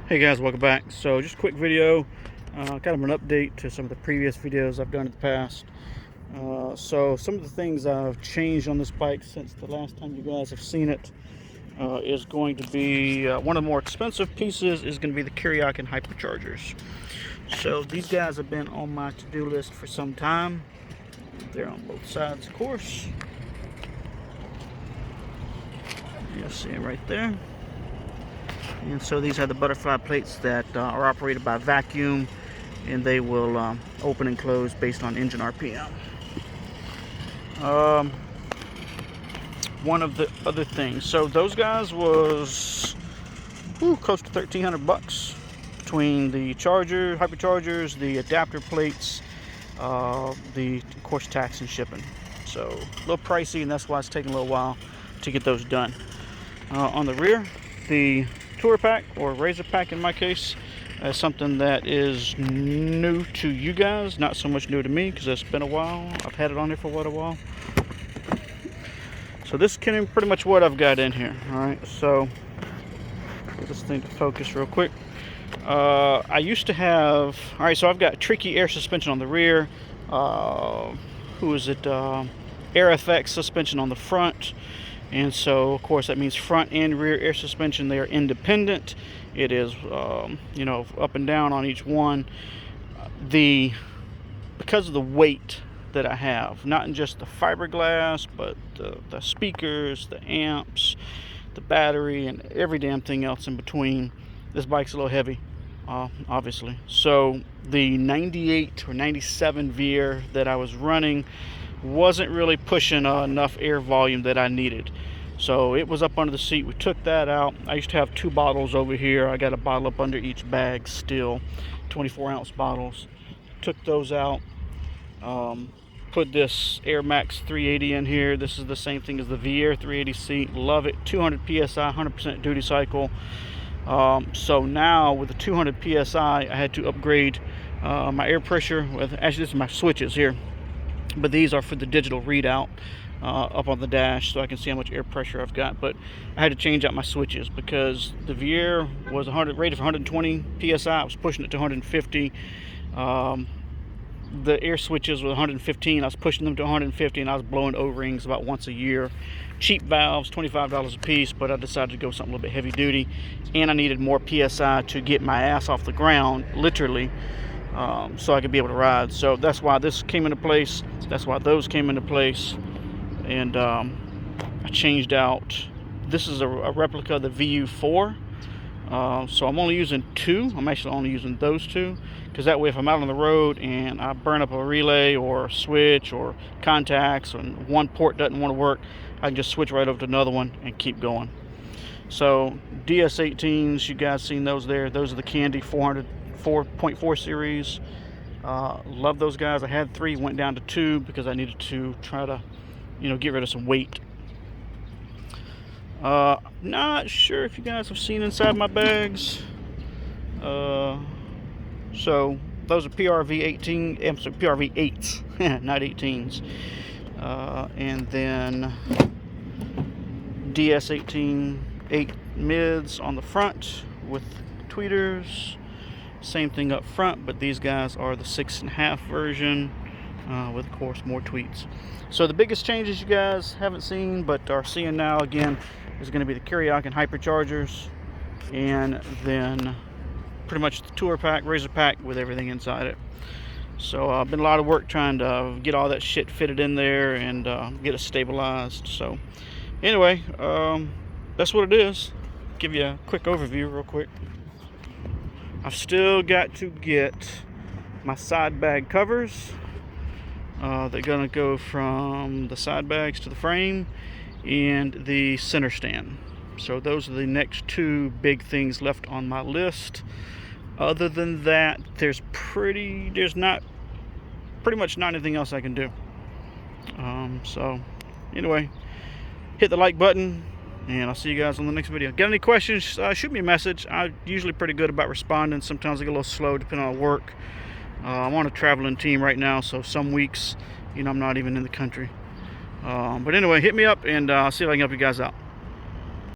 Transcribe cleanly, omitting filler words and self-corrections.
Hey guys, welcome back. So just a quick video, kind of an update to some of the previous videos I've done in the past. So some of the things I've changed on this bike since the last time you guys have seen it is going to be one of the more expensive pieces is going to be the Kiriakin hyperchargers. So these guys have been on my to-do list for some time. They're on both sides, of course. You'll see it right there. And so these have the butterfly plates that are operated by vacuum, and they will open and close based on engine RPM. One of the other things, so those guys was close to $1,300 between the charger, hyperchargers, the adapter plates, of course tax and shipping. So a little pricey, and that's why it's taking a little while to get those done. On the rear, the tour pack, or razor pack in my case, is something that is new to you guys, not so much new to me because it's been a while. I've had it on there for quite a while. So this is pretty much what I've got in here. Alright, so get this thing to focus real quick. I used to have, alright, so I've got tricky air suspension on the rear, AirFX suspension on the front. And so, of course, that means front and rear air suspension, they are independent. It is, up and down on each one. Because of the weight that I have, not in just the fiberglass, but the speakers, the amps, the battery, and every damn thing else in between, this bike's a little heavy, obviously. So the 98 or 97 Veer that I was running wasn't really pushing enough air volume that I needed. So it was up under the seat. We took that out. I used to have two bottles over here. I got a bottle up under each bag still, 24-ounce bottles. Took those out. Put this Air Max 380 in here. This is the same thing as the Veer 380 seat. Love it. 200 psi, 100% duty cycle. So now with the 200 psi, I had to upgrade my air pressure. Actually, this is my switches here, but these are for the digital readout up on the dash, so I can see how much air pressure I've got. But I had to change out my switches because the Veer was rated for 120 psi. I was pushing it to 150. The air switches were 115. I was pushing them to 150, and I was blowing O-rings about once a year. Cheap valves, $25 a piece, but I decided to go something a little bit heavy duty, and I needed more psi to get my ass off the ground, literally. So I could be able to ride. So that's why this came into place. That's why those came into place. And I changed out. This is a replica of the VU4. So I'm only using two. I'm actually only using those two, because that way if I'm out on the road and I burn up a relay or a switch or contacts and one port doesn't want to work, I can just switch right over to another one and keep going. So DS18s, you guys seen those there. Those are the Candy 4.4 series. Love those guys. I had 3, went down to 2 because I needed to try to get rid of some weight. Not sure if you guys have seen inside my bags. So those are PRV 8s, not 18s. And then DS18 8 mids on the front with tweeters. Same thing up front, but these guys are the 6.5 version with, of course, more tweets. So the biggest changes you guys haven't seen but are seeing now again is going to be the Kiriakin hyperchargers, and then pretty much the tour pack, razor pack with everything inside it. So been a lot of work trying to get all that shit fitted in there and get it stabilized. So anyway, that's what it is. Give you a quick overview real quick. I've still got to get my side bag covers. They're going to go from the side bags to the frame and the center stand. So those are the next two big things left on my list. Other than that, there's pretty much not anything else I can do. So anyway, hit the like button, and I'll see you guys on the next video. Got any questions, shoot me a message. I'm usually pretty good about responding. Sometimes I get a little slow depending on work. I'm on a traveling team right now, so some weeks, I'm not even in the country. But anyway, hit me up, and I'll see if I can help you guys out.